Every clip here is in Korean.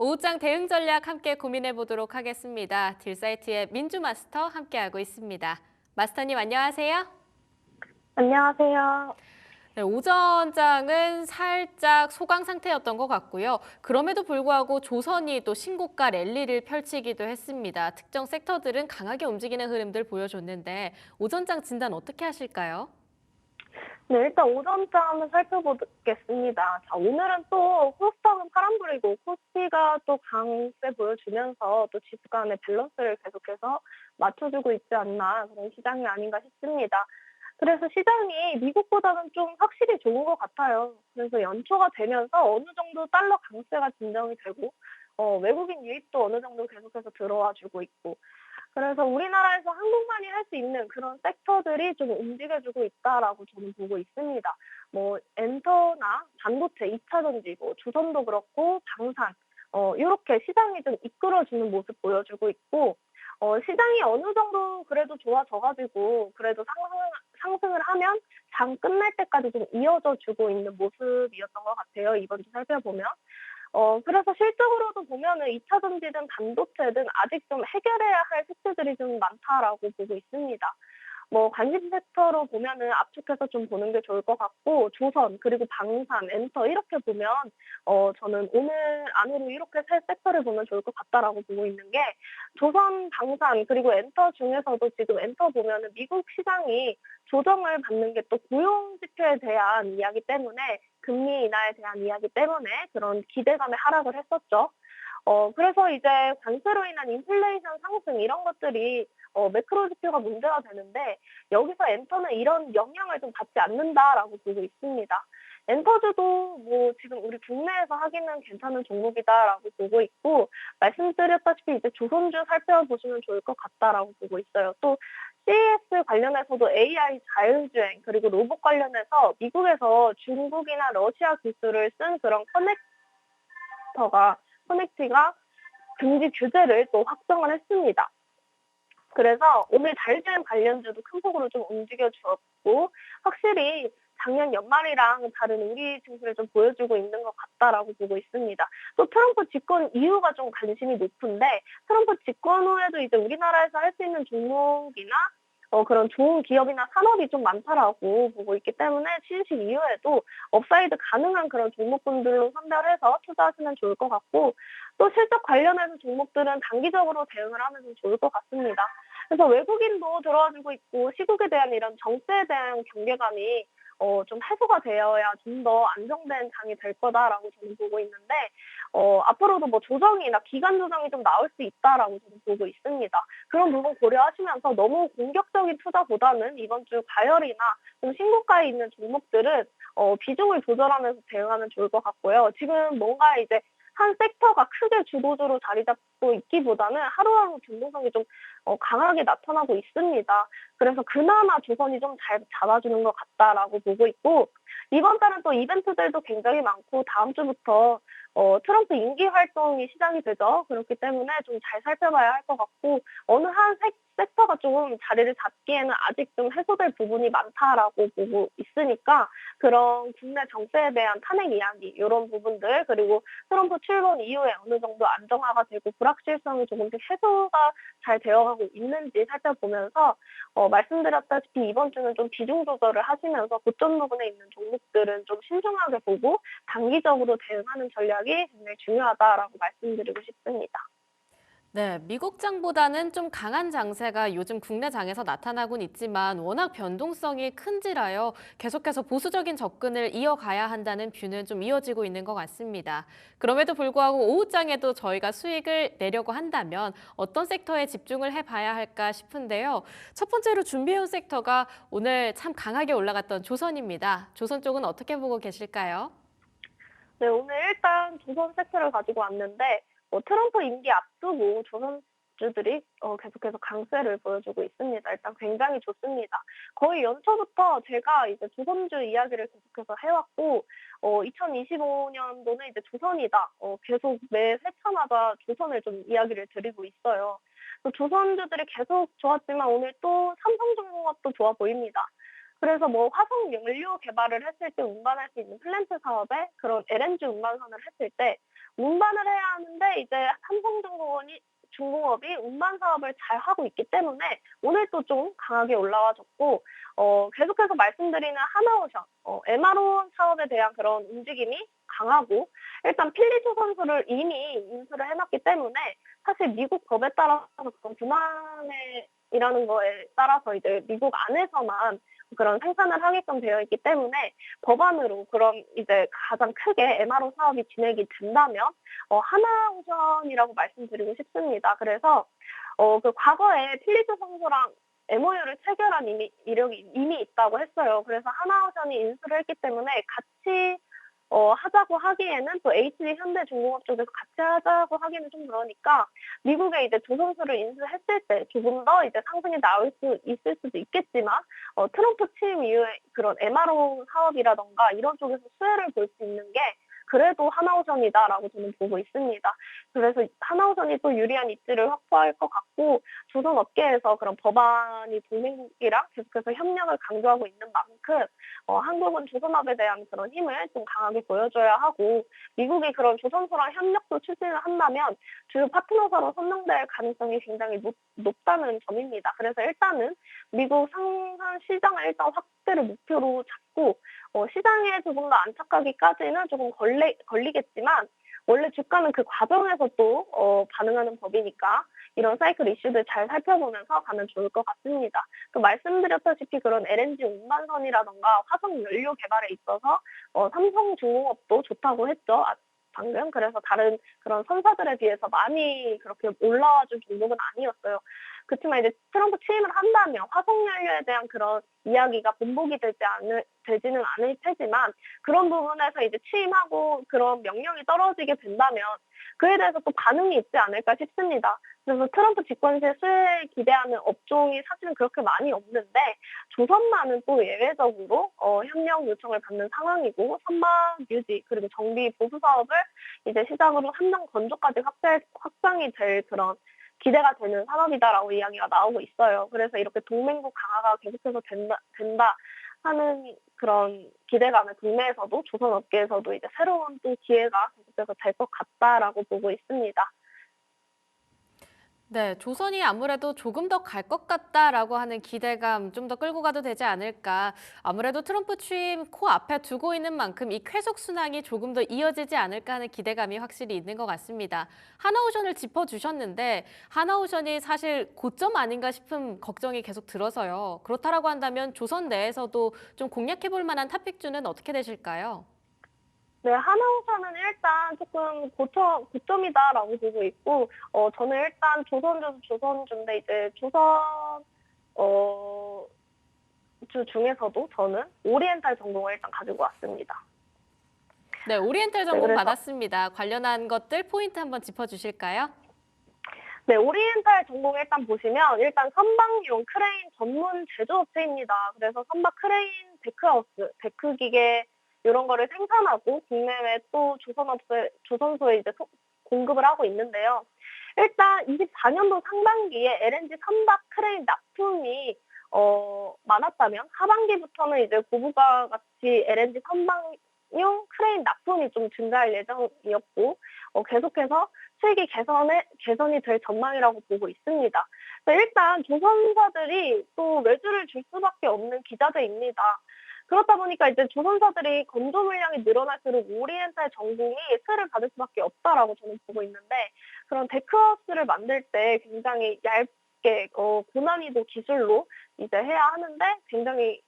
오후장 대응 전략 함께 고민해 보도록 하겠습니다. 딜사이트의 민주 마스터 함께하고 있습니다. 마스터님 안녕하세요. 안녕하세요. 네, 오전장은 살짝 소강 상태였던 것 같고요. 그럼에도 불구하고 조선이 또 신고가 랠리를 펼치기도 했습니다. 특정 섹터들은 강하게 움직이는 흐름들 보여줬는데 오전장 진단 어떻게 하실까요? 네, 일단 오전장 한번 살펴보겠습니다. 자, 오늘은 또 코스닥은 파란불이고 코스피가 또 강세 보여주면서 또 지수 간의 밸런스를 계속해서 맞춰주고 있지 않나 그런 시장이 아닌가 싶습니다. 그래서 시장이 미국보다는 좀 확실히 좋은 것 같아요. 그래서 연초가 되면서 어느 정도 달러 강세가 진정이 되고 외국인 유입도 어느 정도 계속해서 들어와 주고 있고 그래서 우리나라에서 한국만이 할 수 있는 그런 섹터들이 좀 움직여주고 있다라고 저는 보고 있습니다. 뭐 엔터나 반도체, 2차 전지, 뭐 조선도 그렇고 방산 요렇게 시장이 좀 이끌어주는 모습 보여주고 있고 시장이 어느 정도 그래도 좋아져 가지고 그래도 상승을 하면 장 끝날 때까지 좀 이어져 주고 있는 모습이었던 것 같아요, 이번 주 살펴보면. 그래서 실적으로도 보면은 2차 전지든 반도체든 아직 좀 해결해야 할 숙제들이 좀 많다라고 보고 있습니다. 뭐 관심 섹터로 보면은 압축해서 좀 보는 게 좋을 것 같고 조선 그리고 방산, 엔터 이렇게 보면 저는 오늘 안으로 이렇게 세 섹터를 보면 좋을 것 같다라고 보고 있는 게 조선, 방산 그리고 엔터 중에서도 지금 엔터 보면은 미국 시장이 조정을 받는 게 또 고용 지표에 대한 이야기 때문에 금리 인하에 대한 이야기 때문에 그런 기대감에 하락을 했었죠. 그래서 이제 관세로 인한 인플레이션 상승 이런 것들이 매크로 지표가 문제가 되는데 여기서 엔터는 이런 영향을 좀 받지 않는다라고 보고 있습니다. 엔터주도 뭐 지금 우리 국내에서 하기는 괜찮은 종목이다라고 보고 있고 말씀드렸다시피 이제 조선주 살펴보시면 좋을 것 같다라고 보고 있어요. 또 CES 관련해서도 AI 자율주행 그리고 로봇 관련해서 미국에서 중국이나 러시아 기술을 쓴 그런 커넥티가 금지 규제를 또 확정을 했습니다. 그래서 오늘 자율주행 관련주도 큰 폭으로 좀 움직여 주었고 확실히 작년 연말이랑 다른 우리 증시를 좀 보여주고 있는 것 같다라고 보고 있습니다. 또 트럼프 집권 이후가 좀 관심이 높은데 트럼프 집권 후에도 이제 우리나라에서 할 수 있는 종목이나 그런 좋은 기업이나 산업이 좀 많다라고 보고 있기 때문에 취임식 이후에도 업사이드 가능한 그런 종목군들로 선별해서 투자하시면 좋을 것 같고 또 실적 관련해서 종목들은 단기적으로 대응을 하면 좀 좋을 것 같습니다. 그래서 외국인도 들어와주고 있고 시국에 대한 이런 정세에 대한 경계감이 좀 해소가 되어야 좀 더 안정된 장이 될 거다라고 저는 보고 있는데 앞으로도 뭐 조정이나 기간 조정이 좀 나올 수 있다라고 저는 보고 있습니다. 그런 부분 고려하시면서 너무 공격적인 투자보다는 이번 주 가열이나 좀 신고가에 있는 종목들은 비중을 조절하면서 대응하면 좋을 것 같고요. 지금 뭔가 이제 한 섹터가 크게 주도주로 자리 잡고 있기보다는 하루하루 변동성이 좀 강하게 나타나고 있습니다. 그래서 그나마 조선이 좀 잘 잡아주는 것 같다라고 보고 있고 이번 달은 또 이벤트들도 굉장히 많고 다음 주부터 트럼프 임기 활동이 시작이 되죠. 그렇기 때문에 좀 잘 살펴봐야 할 것 같고 어느 한 섹터가 좀 자리를 잡기에는 아직 좀 해소될 부분이 많다라고 보고 있으니까 그런 국내 정세에 대한 탄핵 이야기 이런 부분들 그리고 트럼프 출범 이후에 어느 정도 안정화가 되고 불확실성이 조금씩 해소가 잘 되어가고 있는지 살펴보면서 말씀드렸다시피 이번 주는 좀 비중 조절을 하시면서 고점 부분에 있는 종목들은 좀 신중하게 보고 단기적으로 대응하는 전략이 굉장히 중요하다라고 말씀드리고 싶습니다. 네, 미국장보다는 좀 강한 장세가 요즘 국내 장에서 나타나곤 있지만 워낙 변동성이 큰지라요. 계속해서 보수적인 접근을 이어가야 한다는 뷰는 좀 이어지고 있는 것 같습니다. 그럼에도 불구하고 오후장에도 저희가 수익을 내려고 한다면 어떤 섹터에 집중을 해봐야 할까 싶은데요. 첫 번째로 준비해온 섹터가 오늘 참 강하게 올라갔던 조선입니다. 조선 쪽은 어떻게 보고 계실까요? 네, 오늘 일단 조선 섹터를 가지고 왔는데 트럼프 임기 앞두고 조선주들이 계속해서 강세를 보여주고 있습니다. 일단 굉장히 좋습니다. 거의 연초부터 제가 이제 조선주 이야기를 계속해서 해왔고 2025년도는 이제 조선이다. 계속 매 회차마다 조선을 좀 이야기를 드리고 있어요. 또 조선주들이 계속 좋았지만 오늘 또 삼성중공업도 좋아 보입니다. 그래서 뭐 화석 연료 개발을 했을 때 운반할 수 있는 플랜트 사업에 그런 LNG 운반선을 했을 때 운반을 해야 하는데 이제 중공업이 운반 사업을 잘 하고 있기 때문에 오늘 또 좀 강하게 올라와줬고 계속해서 말씀드리는 하나오션 MRO 사업에 대한 그런 움직임이 강하고 일단 필리조 선수를 이미 인수를 해 놨기 때문에 사실 미국 법에 따라서 그런 분할이라는 거에 따라서 이제 미국 안에서만 그런 생산을 하게끔 되어 있기 때문에 법안으로 그런 이제 가장 크게 MRO 사업이 진행이 된다면 하나우전이라고 말씀드리고 싶습니다. 그래서 그 과거에 필리조 선수랑 MOU를 체결한 이력이 이미 있다고 했어요. 그래서 하나우전이 인수를 했기 때문에 같이 하자고 하기에는 또 HD 현대중공업 쪽에서 같이 하자고 하기는 좀 그러니까 미국에 이제 조선소를 인수했을 때 조금 더 이제 상승이 나올 수 있을 수도 있겠지만 트럼프 취임 이후에 그런 MRO 사업이라든가 이런 쪽에서 수혜를 볼 수 있는 게 그래도 하나오전이다라고 저는 보고 있습니다. 그래서 하나오전이 또 유리한 입지를 확보할 것 같고 조선 업계에서 그런 법안이 동맹국이랑 계속해서 협력을 강조하고 있는 만큼 한국은 조선업에 대한 그런 힘을 좀 강하게 보여줘야 하고 미국이 그런 조선소랑 협력도 추진을 한다면 주요 파트너사로 선정될 가능성이 굉장히 높다는 점입니다. 그래서 일단은 미국 상산 시장을 일단 확대를 목표로 잡고 시장에 조금 더 안착하기까지는 조금 걸리겠지만 원래 주가는 그 과정에서 또 반응하는 법이니까 이런 사이클 이슈들 잘 살펴보면서 가면 좋을 것 같습니다. 또 말씀드렸다시피 그런 LNG 운반선이라던가 화석 연료 개발에 있어서 삼성중공업도 좋다고 했죠. 방금. 그래서 다른 그런 선사들에 비해서 많이 그렇게 올라와 줄 정도는 아니었어요. 그렇지만 이제 트럼프 취임을 한다면 화석연료에 대한 그런 이야기가 본보기 되지는 않을 테지만 그런 부분에서 이제 취임하고 그런 명령이 떨어지게 된다면 그에 대해서 또 반응이 있지 않을까 싶습니다. 그래서 트럼프 집권 시에 수혜를 기대하는 업종이 사실은 그렇게 많이 없는데 조선만은 또 예외적으로 협력 요청을 받는 상황이고 선박 유지 그리고 정비 보수 사업을 이제 시작으로 함정 건조까지 확장이 될 그런 기대가 되는 산업이다라고 이야기가 나오고 있어요. 그래서 이렇게 동맹국 강화가 계속해서 된다 하는 그런 기대감을 국내에서도 조선 업계에서도 이제 새로운 또 기회가 계속해서 될 것 같다라고 보고 있습니다. 네, 조선이 아무래도 조금 더 갈 것 같다라고 하는 기대감 좀 더 끌고 가도 되지 않을까. 아무래도 트럼프 취임 코앞에 두고 있는 만큼 이 쾌속 순항이 조금 더 이어지지 않을까 하는 기대감이 확실히 있는 것 같습니다. 하나오션을 짚어주셨는데 하나오션이 사실 고점 아닌가 싶은 걱정이 계속 들어서요. 그렇다라고 한다면 조선 내에서도 좀 공략해 볼 만한 탑픽주는 어떻게 되실까요? 네, 하나우선은 일단 조금 고점이다라고 보고 있고, 저는 일단 조선주인데 이제 어, 주 중에서도 저는 오리엔탈 전공을 일단 가지고 왔습니다. 네, 오리엔탈 네, 전공 그래서 받았습니다. 관련한 것들 포인트 한번 짚어주실까요? 네, 오리엔탈 전공 일단 보시면 일단 선박용 크레인 전문 제조업체입니다. 그래서 선박 크레인 데크하우스, 데크 기계 이런 거를 생산하고 국내외 또 조선소에 이제 공급을 하고 있는데요. 일단 24년도 상반기에 LNG 선박 크레인 납품이 많았다면 하반기부터는 이제 고부가 같이 LNG 선박용 크레인 납품이 좀 증가할 예정이었고 계속해서 수익이 개선이 될 전망이라고 보고 있습니다. 일단 조선사들이 또 외주를 줄 수밖에 없는 기자재입니다. 그렇다 보니까 이제 조선사들이 건조 물량이 늘어날수록 오리엔탈 전공이 수혜를 받을 수밖에 없다라고 저는 보고 있는데 그런 데크하우스를 만들 때 굉장히 얇게 고난이도 기술로 이제 해야 하는데 굉장히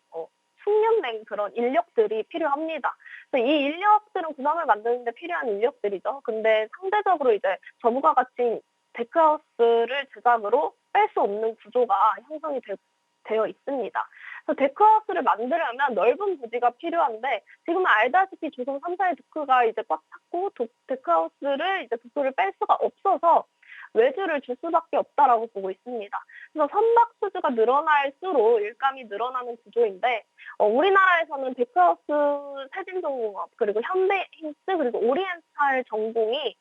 숙련된 그런 인력들이 필요합니다. 그래서 이 인력들은 군함을 만드는데 필요한 인력들이죠. 근데 상대적으로 이제 저무가 같이 데크하우스를 제작으로 뺄 수 없는 구조가 형성이 되어 있습니다. 그래서 데크하우스를 만들려면 넓은 부지가 필요한데 지금은 알다시피 조선 3사의 도크가 이제 꽉 찼고 데크하우스를 이제 도크를 뺄 수가 없어서 외주를 줄 수밖에 없다라고 보고 있습니다. 그래서 선박 수주가 늘어날수록 일감이 늘어나는 구조인데 우리나라에서는 데크하우스 세진전공업 그리고 현대힘스 그리고 오리엔탈 전공이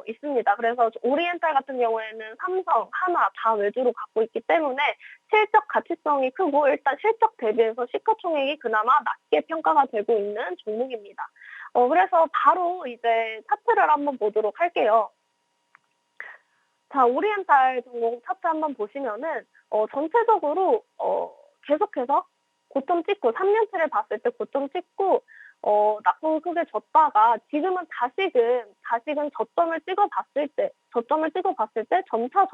있습니다. 그래서 오리엔탈 같은 경우에는 삼성, 하나 다 외주로 갖고 있기 때문에 실적 가치성이 크고 일단 실적 대비해서 시가총액이 그나마 낮게 평가가 되고 있는 종목입니다. 그래서 바로 이제 차트를 한번 보도록 할게요. 자, 오리엔탈 전공 차트 한번 보시면은 전체적으로 계속해서 고점 찍고 3년치를 봤을 때 고점 찍고 낙폭을 크게 줬다가 지금은 다시금 저점을 찍어 봤을 때 점차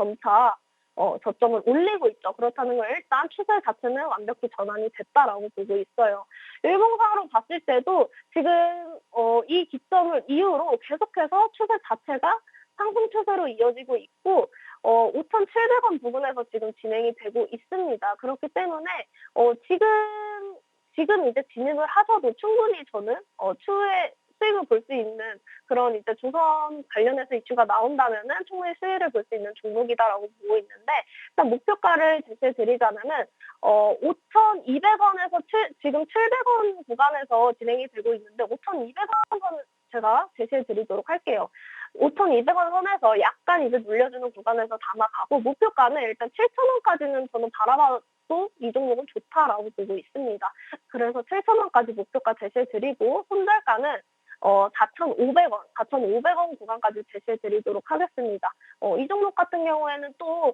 저점을 올리고 있죠. 그렇다는 건 일단 추세 자체는 완벽히 전환이 됐다라고 보고 있어요. 일봉상으로 봤을 때도 지금 이 기점을 이후로 계속해서 추세 자체가 상승 추세로 이어지고 있고 5,700원 부근에서 지금 진행이 되고 있습니다. 그렇기 때문에 지금 이제 진입을 하셔도 충분히 저는 추후에 수익을 볼 수 있는 그런 이제 조선 관련해서 이슈가 나온다면은 충분히 수혜를 볼 수 있는 종목이다라고 보고 있는데 일단 목표가를 제시해 드리자면은 5,200원에서 지금 700원 구간에서 진행이 되고 있는데 5,200원 제가 제시해 드리도록 할게요. 5,200원 선에서 약간 이제 눌려주는 구간에서 담아가고 목표가는 일단 7,000원까지는 저는 바라봐도 이 종목은 좋다라고 보고 있습니다. 그래서 7,000원까지 목표가 제시해 드리고 손절가는 4,500원 구간까지 제시해 드리도록 하겠습니다. 이 종목 같은 경우에는 또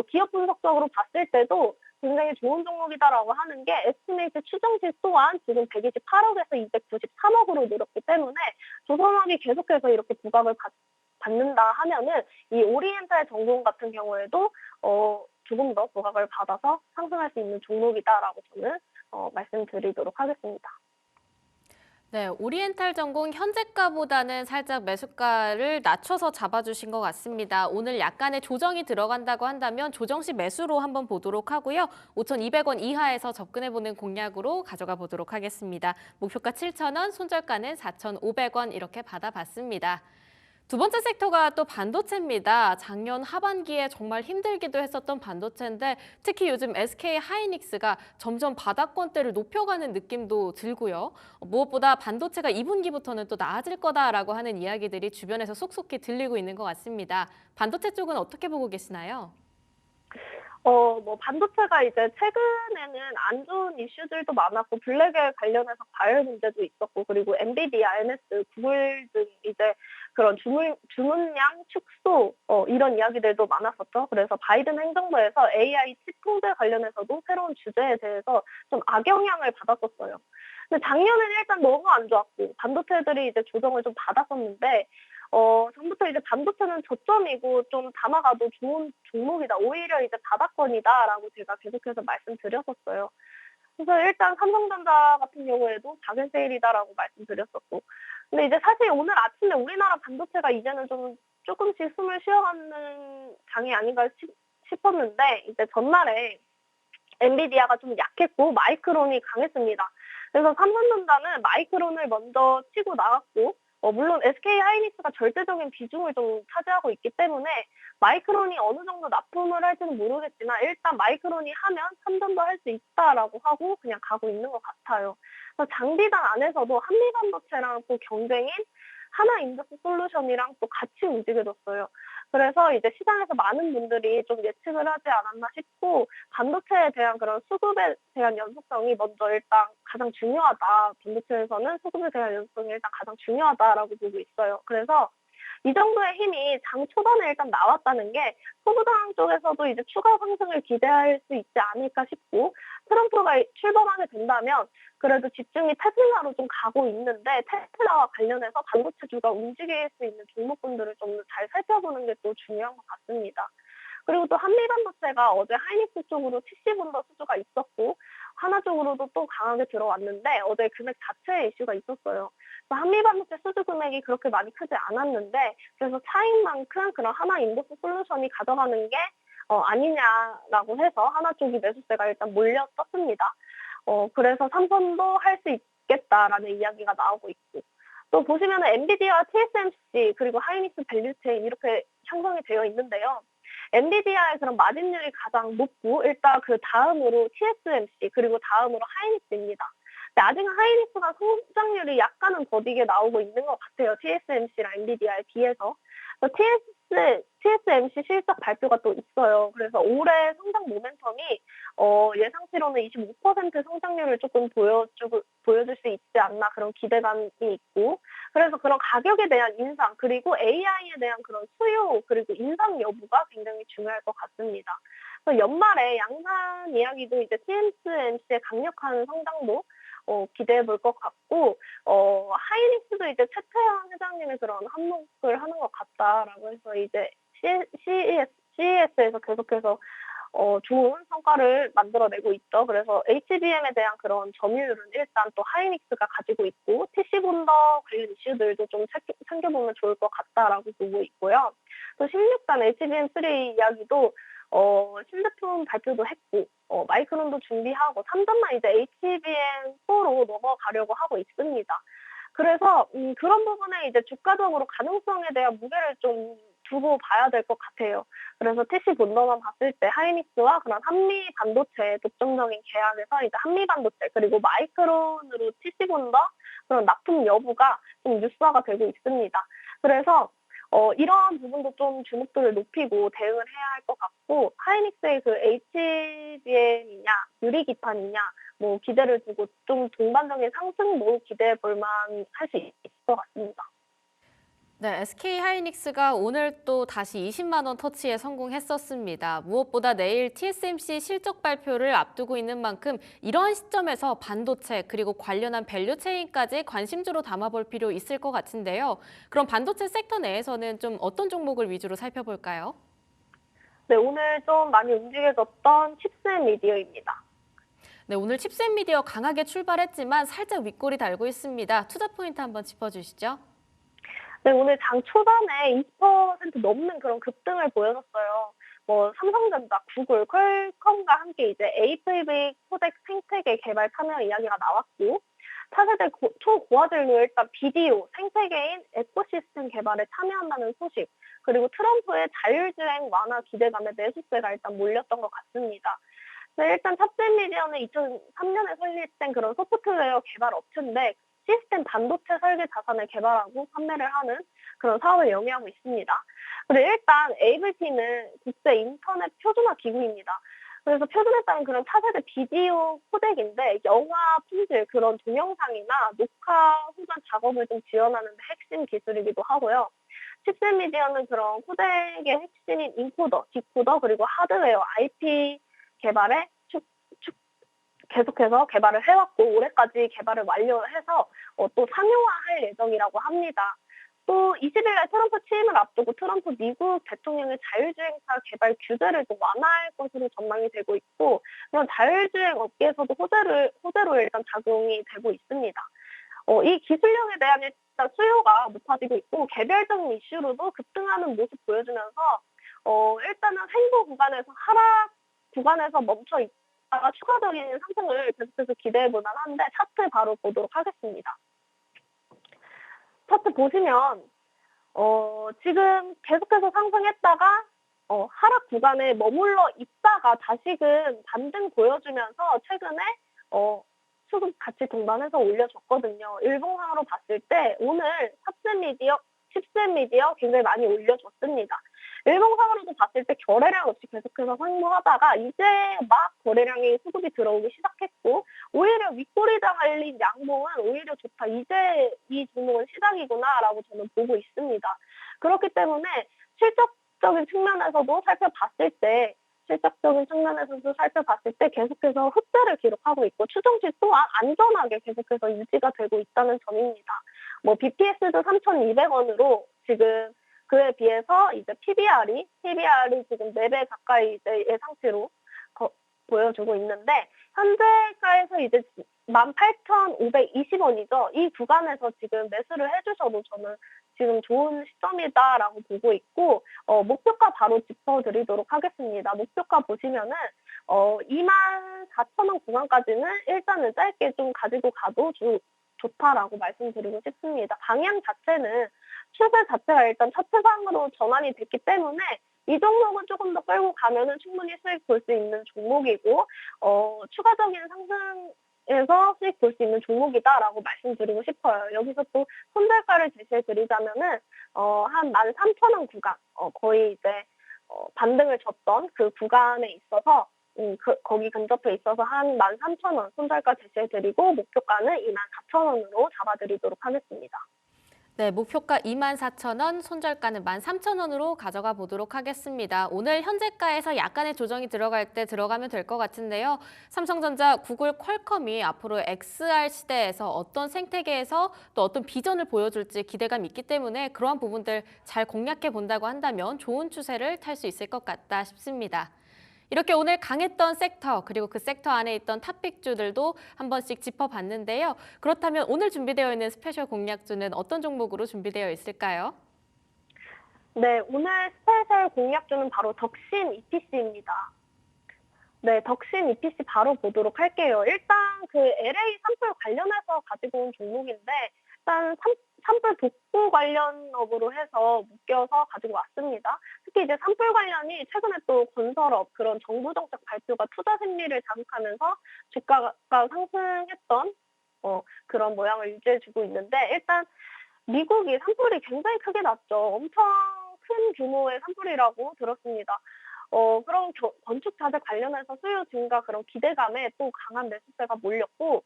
기업 분석적으로 봤을 때도 굉장히 좋은 종목이다라고 하는 게 에스티메이트 추정치 또한 지금 128억에서 293억으로 늘었기 때문에 조선업이 계속해서 이렇게 부각을 받는다 하면은 이 오리엔탈 전공 같은 경우에도 조금 더 부각을 받아서 상승할 수 있는 종목이다라고 저는 말씀드리도록 하겠습니다. 네, 오리엔탈 전공 현재가보다는 살짝 매수가를 낮춰서 잡아주신 것 같습니다. 오늘 약간의 조정이 들어간다고 한다면 조정 시 매수로 한번 보도록 하고요. 5,200원 이하에서 접근해보는 공략으로 가져가 보도록 하겠습니다. 목표가 7,000원, 손절가는 4,500원 이렇게 받아봤습니다. 두 번째 섹터가 또 반도체입니다. 작년 하반기에 정말 힘들기도 했었던 반도체인데 특히 요즘 SK 하이닉스가 점점 바닥권대를 높여가는 느낌도 들고요. 무엇보다 반도체가 2분기부터는 또 나아질 거다라고 하는 이야기들이 주변에서 속속히 들리고 있는 것 같습니다. 반도체 쪽은 어떻게 보고 계시나요? 반도체가 이제 최근에는 안 좋은 이슈들도 많았고, 블랙에 관련해서 과열 문제도 있었고, 그리고 엔비디아, NS, 구글 등 이제 그런 주문량 축소, 이런 이야기들도 많았었죠. 그래서 바이든 행정부에서 AI 칩 통제 관련해서도 새로운 주제에 대해서 좀 악영향을 받았었어요. 근데 작년에는 일단 너무 안 좋았고, 반도체들이 이제 조정을 좀 받았었는데, 전부터 이제 반도체는 저점이고 좀 담아가도 좋은 종목이다. 오히려 이제 바닥권이다라고 제가 계속해서 말씀드렸었어요. 그래서 일단 삼성전자 같은 경우에도 작은 세일이다라고 말씀드렸었고. 근데 이제 사실 오늘 아침에 우리나라 반도체가 이제는 좀 조금씩 숨을 쉬어가는 장이 아닌가 싶었는데, 이제 전날에 엔비디아가 좀 약했고 마이크론이 강했습니다. 그래서 삼성전자는 마이크론을 먼저 치고 나갔고, 물론 SK 하이닉스가 절대적인 비중을 좀 차지하고 있기 때문에 마이크론이 어느 정도 납품을 할지는 모르겠지만 일단 마이크론이 하면 3점도 할 수 있다라고 하고 그냥 가고 있는 것 같아요. 그래서 장비단 안에서도 한미반도체랑 또 경쟁인 하나인더스 솔루션이랑 또 같이 움직여졌어요. 그래서 이제 시장에서 많은 분들이 좀 예측을 하지 않았나 싶고, 반도체에 대한 그런 수급에 대한 연속성이 먼저 일단 가장 중요하다. 반도체에서는 수급에 대한 연속성이 일단 가장 중요하다라고 보고 있어요. 그래서 이 정도의 힘이 장 초반에 일단 나왔다는 게 소부장 쪽에서도 이제 추가 상승을 기대할 수 있지 않을까 싶고, 트럼프가 출범하게 된다면 그래도 집중이 테슬라로 좀 가고 있는데 테슬라와 관련해서 반도체주가 움직일 수 있는 종목군들을 좀 잘 살펴보는 게 또 중요한 것 같습니다. 그리고 또 한미반도체가 어제 하이닉스 쪽으로 70원더 수주가 있었고 하나 쪽으로도 또 강하게 들어왔는데 어제 금액 자체에 이슈가 있었어요. 그래서 한미반도체 수주 금액이 그렇게 많이 크지 않았는데 그래서 차익만큼 그런 하나 인버스 솔루션이 가져가는 게 아니냐라고 해서 하나 쪽이 매수세가 일단 몰렸었습니다. 그래서 삼성도 할 수 있겠다라는 이야기가 나오고 있고, 또 보시면 엔비디아, TSMC 그리고 하이닉스 밸류체인 이렇게 형성이 되어 있는데요. 엔비디아의 그런 마진율이 가장 높고 일단 그 다음으로 TSMC 그리고 다음으로 하이닉스입니다. 근데 아직은 하이닉스가 성장률이 약간은 더디게 나오고 있는 것 같아요. TSMC랑 엔비디아에 비해서. 네. TSMC 실적 발표가 또 있어요. 그래서 올해 성장 모멘텀이 예상치로는 25% 성장률을 조금 보여줄 수 있지 않나 그런 기대감이 있고, 그래서 그런 가격에 대한 인상 그리고 AI에 대한 그런 수요 그리고 인상 여부가 굉장히 중요할 것 같습니다. 그래서 연말에 양산 이야기도 이제 TSMC의 강력한 성장도 기대해 볼 것 같고, 하이닉스도 이제 최태원 회장님의 그런 한몫을 하는 것 같다라고 해서 이제 CES에서 계속해서 좋은 성과를 만들어내고 있죠. 그래서 HBM에 대한 그런 점유율은 일단 또 하이닉스가 가지고 있고, TC 본더 관련 이슈들도 좀 챙겨보면 좋을 것 같다라고 보고 있고요. 또 16단 HBM3 이야기도 신제품 발표도 했고, 마이크론도 준비하고 3단만 이제 HBM4로 넘어가려고 하고 있습니다. 그래서 그런 부분에 이제 주가적으로 가능성에 대한 무게를 좀 두고 봐야 될 것 같아요. 그래서 TC 본더만 봤을 때 하이닉스와 그런 한미 반도체 독점적인 계약에서 이제 한미 반도체 그리고 마이크론으로 TC 본더 그런 납품 여부가 좀 뉴스화가 되고 있습니다. 그래서 이러한 부분도 좀 주목도를 높이고 대응을 해야 할 것 같고, 하이닉스의 그 HBM이냐 유리기판이냐 뭐 기대를 두고 좀 동반적인 상승도 기대해 볼 만할 수 있을 것 같습니다. 네, SK 하이닉스가 오늘 또 다시 20만 원 터치에 성공했었습니다. 무엇보다 내일 TSMC 실적 발표를 앞두고 있는 만큼 이런 시점에서 반도체 그리고 관련한 밸류 체인까지 관심주로 담아볼 필요 있을 것 같은데요. 그럼 반도체 섹터 내에서는 좀 어떤 종목을 위주로 살펴볼까요? 네, 오늘 좀 많이 움직여졌던 칩셋 미디어입니다. 네, 오늘 칩셋 미디어 강하게 출발했지만 살짝 윗골이 달고 있습니다. 투자 포인트 한번 짚어주시죠. 네, 오늘 장 초반에 20% 넘는 그런 급등을 보여줬어요. 뭐 삼성전자, 구글, 퀄컴과 함께 이제 AV 코덱 생태계 개발 참여 이야기가 나왔고, 차세대 초고화질로 일단 BDO 생태계인 에코시스템 개발에 참여한다는 소식, 그리고 트럼프의 자율주행 완화 기대감에 매수세가 일단 몰렸던 것 같습니다. 네, 일단 탑재미디어는 2003년에 설립된 그런 소프트웨어 개발 업체인데, 시스템 반도체 설계 자산을 개발하고 판매를 하는 그런 사업을 영위하고 있습니다. 그리고 일단 AVT는 국제 인터넷 표준화 기구입니다. 그래서 표준에 따른 그런 차세대 비디오 코덱인데, 영화 품질 그런 동영상이나 녹화 후반 작업을 좀 지원하는 데 핵심 기술이기도 하고요. 칩셋미디어는 그런 코덱의 핵심인 인코더, 디코더 그리고 하드웨어 IP 개발에 계속해서 개발을 해왔고, 올해까지 개발을 완료해서 또 상용화할 예정이라고 합니다. 또 20일 날 트럼프 취임을 앞두고 트럼프 미국 대통령의 자율주행차 개발 규제를 또 완화할 것으로 전망이 되고 있고, 그런 자율주행 업계에서도 호재로 일단 작용이 되고 있습니다. 이 기술력에 대한 일단 수요가 높아지고 있고, 개별적인 이슈로도 급등하는 모습 보여주면서 일단은 횡보 구간에서 하락 구간에서 멈춰 있다가 추가적인 상승을 계속해서 기대해 볼 만한데, 차트 바로 보도록 하겠습니다. 차트 보시면 지금 계속해서 상승했다가 하락 구간에 머물러 있다가 다시금 반등 보여주면서 최근에 수급 같이 동반해서 올려줬거든요. 일봉상으로 봤을 때 오늘 칩셋 미디어 굉장히 많이 올려줬습니다. 일봉상으로도 봤을 때 거래량 없이 계속해서 상승하다가 이제 막 거래량이 수급이 들어오기 시작했고, 오히려 윗꼬리 달린 양봉은 오히려 좋다. 이제 이 종목은 시작이구나라고 저는 보고 있습니다. 그렇기 때문에 실적적인 측면에서도 살펴봤을 때 계속해서 흑자를 기록하고 있고, 추정치 또한 안전하게 계속해서 유지가 되고 있다는 점입니다. 뭐 BPS도 3,200원으로 지금 그에 비해서 이제 PBR이 지금 4배 가까이 이제 예상치로 보여주고 있는데, 현재가에서 이제 18,520원이죠. 이 구간에서 지금 매수를 해주셔도 저는 지금 좋은 시점이다라고 보고 있고, 목표가 바로 짚어드리도록 하겠습니다. 목표가 보시면은 24,000원 구간까지는 일단은 짧게 좀 가지고 가도 좋다라고 말씀드리고 싶습니다. 방향 자체는 추세 자체가 일단 차트상으로 전환이 됐기 때문에 이 종목은 조금 더 끌고 가면은 충분히 수익 볼 수 있는 종목이고, 추가적인 상승 시장에서 수익 볼 수 있는 종목이다라고 말씀드리고 싶어요. 여기서 또 손절가를 제시해 드리자면은 한 13,000원 구간, 거의 이제 반등을 줬던 그 구간에 있어서 거기 근접해 있어서 한 13,000원 손절가 제시해 드리고 목표가는 24,000원으로 잡아 드리도록 하겠습니다. 네, 목표가 24,000원, 손절가는 13,000원으로 가져가 보도록 하겠습니다. 오늘 현재가에서 약간의 조정이 들어갈 때 들어가면 될 것 같은데요. 삼성전자, 구글, 퀄컴이 앞으로 XR 시대에서 어떤 생태계에서 또 어떤 비전을 보여줄지 기대감이 있기 때문에 그러한 부분들 잘 공략해 본다고 한다면 좋은 추세를 탈 수 있을 것 같다 싶습니다. 이렇게 오늘 강했던 섹터 그리고 그 섹터 안에 있던 탑픽주들도 한 번씩 짚어봤는데요. 그렇다면 오늘 준비되어 있는 스페셜 공략주는 어떤 종목으로 준비되어 있을까요? 네, 오늘 스페셜 공략주는 바로 덕신 EPC입니다. 네, 덕신 EPC 바로 보도록 할게요. 일단 그 LA 산불 관련해서 가지고 온 종목인데 일단 산불 복구 관련업으로 해서 묶여서 가지고 왔습니다. 특히 이제 산불 관련이 최근에 또 건설업 그런 정부 정책 발표가 투자 심리를 자극하면서 주가가 상승했던 그런 모양을 유지해주고 있는데 일단 미국이 산불이 굉장히 크게 났죠. 엄청 큰 규모의 산불이라고 들었습니다. 그런 건축 자재 관련해서 수요 증가 그런 기대감에 또 강한 매수세가 몰렸고,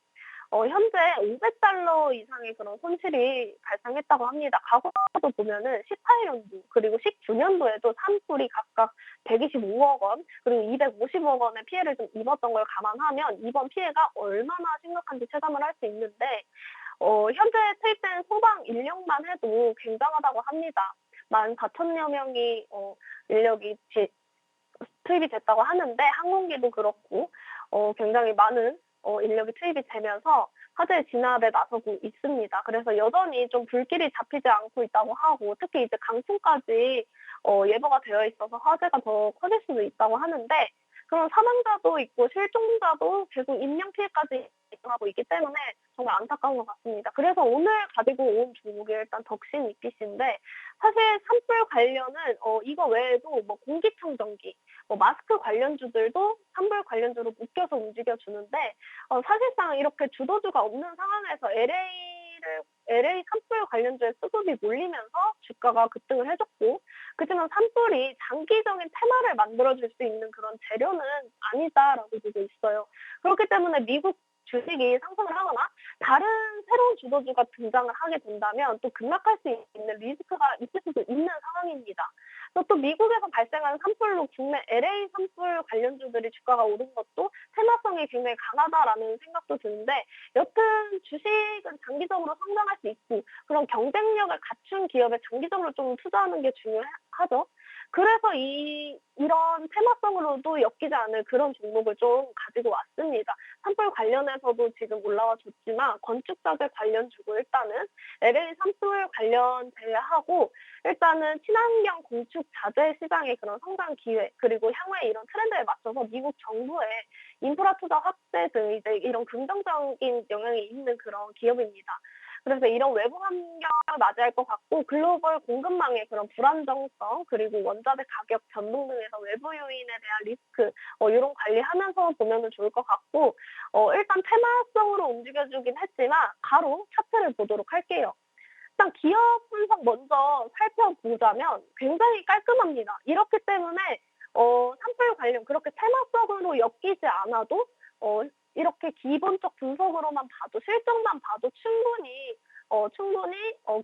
현재 $500 이상의 그런 손실이 발생했다고 합니다. 과거도 보면은 18년도 그리고 19년도에도 산불이 각각 125억 원 그리고 250억 원의 피해를 좀 입었던 걸 감안하면 이번 피해가 얼마나 심각한지 체감을 할 수 있는데 현재 투입된 소방 인력만 해도 굉장하다고 합니다. 14,000여 명이 인력이 투입이 됐다고 하는데 항공기도 그렇고 굉장히 많은 인력이 투입이 되면서 화재 진압에 나서고 있습니다. 그래서 여전히 좀 불길이 잡히지 않고 있다고 하고 특히 이제 강풍까지 예보가 되어 있어서 화재가 더 커질 수도 있다고 하는데 그런 사망자도 있고 실종자도 계속 인명 피해까지 일어나고 있기 때문에 정말 안타까운 것 같습니다. 그래서 오늘 가지고 온 종목이 일단 덕신 EPC인데 사실 산불 관련은 이거 외에도 뭐 공기청정기, 마스크 관련주들도 산불 관련주로 묶여서 움직여주는데 사실상 이렇게 주도주가 없는 상황에서 LA 산불 관련주의 수급이 몰리면서 주가가 급등을 해줬고 그렇지만 산불이 장기적인 테마를 만들어줄 수 있는 그런 재료는 아니다라고 보고 있어요. 그렇기 때문에 미국 주식이 상승을 하거나 다른 새로운 주도주가 등장을 하게 된다면 또 급락할 수 있는 리스크가 있을 수도 있는 상황입니다. 또 미국에서 발생하는 산불로 국내 LA 산불 관련주들이 주가가 오른 것도 테마성이 굉장히 강하다라는 생각도 드는데 여튼 주식은 장기적으로 성장할 수 있고 그런 경쟁력을 갖춘 기업에 장기적으로 좀 투자하는 게 중요하죠. 그래서 이런 테마성으로도 엮이지 않을 그런 종목을 좀 가지고 왔습니다. 산불 관련해서도 지금 올라와 줬지만 건축자재 관련주고 일단은 LA 산불 관련 제외하고 일단은 친환경 건축 자재 시장의 그런 성장 기회 그리고 향후에 이런 트렌드에 맞춰서 미국 정부의 인프라 투자 확대 등 이제 이런 긍정적인 영향이 있는 그런 기업입니다. 그래서 이런 외부 환경을 맞이할 것 같고 글로벌 공급망의 그런 불안정성 그리고 원자재 가격 변동 등에서 외부 요인에 대한 리스크 이런 관리하면서 보면은 좋을 것 같고 일단 테마성으로 움직여주긴 했지만 바로 차트를 보도록 할게요. 일단 기업 분석 먼저 살펴보자면 굉장히 깔끔합니다. 이렇기 때문에 산불 관련 그렇게 테마성으로 엮이지 않아도 이렇게 기본적 분석으로만 봐도 실적만 봐도 충분히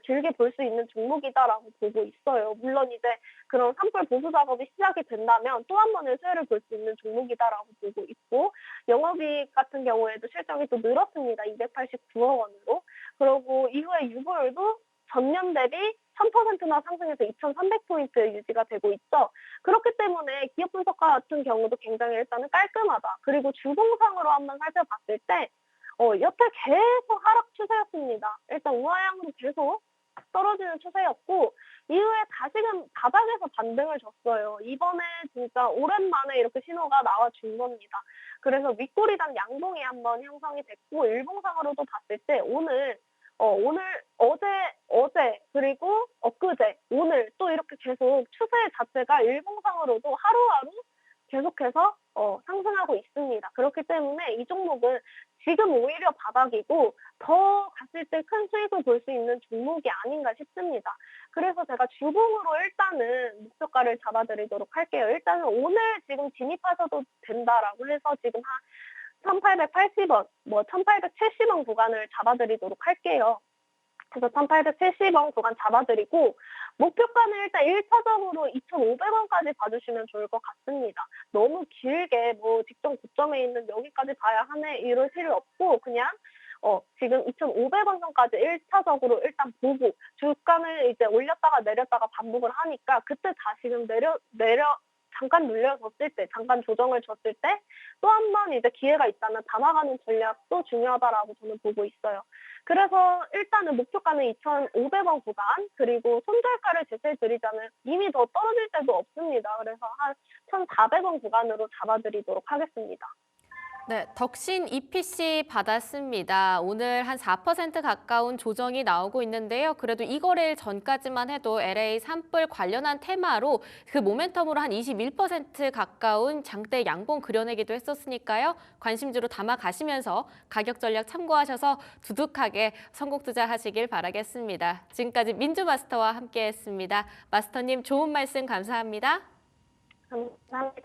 길게 볼 수 있는 종목이다라고 보고 있어요. 물론 이제 그런 산불 보수 작업이 시작이 된다면 또 한 번의 수혜를 볼 수 있는 종목이다라고 보고 있고 영업이익 같은 경우에도 실적이 또 늘었습니다. 289억 원으로. 그리고 이후에 유보율도 전년 대비 1000%나 상승해서 2300포인트 유지가 되고 있죠. 그렇기 때문에 기업 분석 같은 경우도 굉장히 일단은 깔끔하다. 그리고 주봉상으로 한번 살펴봤을 때 여태 계속 하락 추세였습니다. 일단 우하향으로 계속 떨어지는 추세였고 이후에 다시금 바닥에서 반등을 줬어요. 이번에 진짜 오랜만에 이렇게 신호가 나와준 겁니다. 그래서 윗꼬리단 양봉이 한번 형성이 됐고 일봉상으로도 봤을 때 오늘 어제 그리고 엊그제 오늘 또 이렇게 계속 추세 자체가 일봉상으로도 하루하루 계속해서 상승하고 있습니다. 그렇기 때문에 이 종목은 지금 오히려 바닥이고 더 갔을 때 큰 수익을 볼 수 있는 종목이 아닌가 싶습니다. 그래서 제가 주봉으로 일단은 목표가를 잡아드리도록 할게요. 일단은 오늘 지금 진입하셔도 된다라고 해서 지금 한 1,880원, 1,870원 구간을 잡아드리도록 할게요. 그래서 1,870원 구간 잡아드리고 목표가는 일단 1차적으로 2,500원까지 봐주시면 좋을 것 같습니다. 너무 길게 직전 고점에 있는 여기까지 봐야 하네 이럴 필요 없고 그냥 지금 2,500원 선까지 1차적으로 일단 보고 주가는 이제 올렸다가 내렸다가 반복을 하니까 그때 다시금 잠깐 눌려졌을 때, 잠깐 조정을 줬을 때 또 한 번 이제 기회가 있다면 담아가는 전략도 중요하다라고 저는 보고 있어요. 그래서 일단은 목표가는 2,500원 구간 그리고 손절가를 제시해드리자면 이미 더 떨어질 때도 없습니다. 그래서 한 1,400원 구간으로 잡아드리도록 하겠습니다. 네, 덕신 EPC 받았습니다. 오늘 한 4% 가까운 조정이 나오고 있는데요. 그래도 이 거래일 전까지만 해도 LA 산불 관련한 테마로 그 모멘텀으로 한 21% 가까운 장대 양봉 그려내기도 했었으니까요. 관심주로 담아 가시면서 가격 전략 참고하셔서 두둑하게 선곡 투자하시길 바라겠습니다. 지금까지 민주 마스터와 함께했습니다. 마스터님 좋은 말씀 감사합니다. 감사합니다.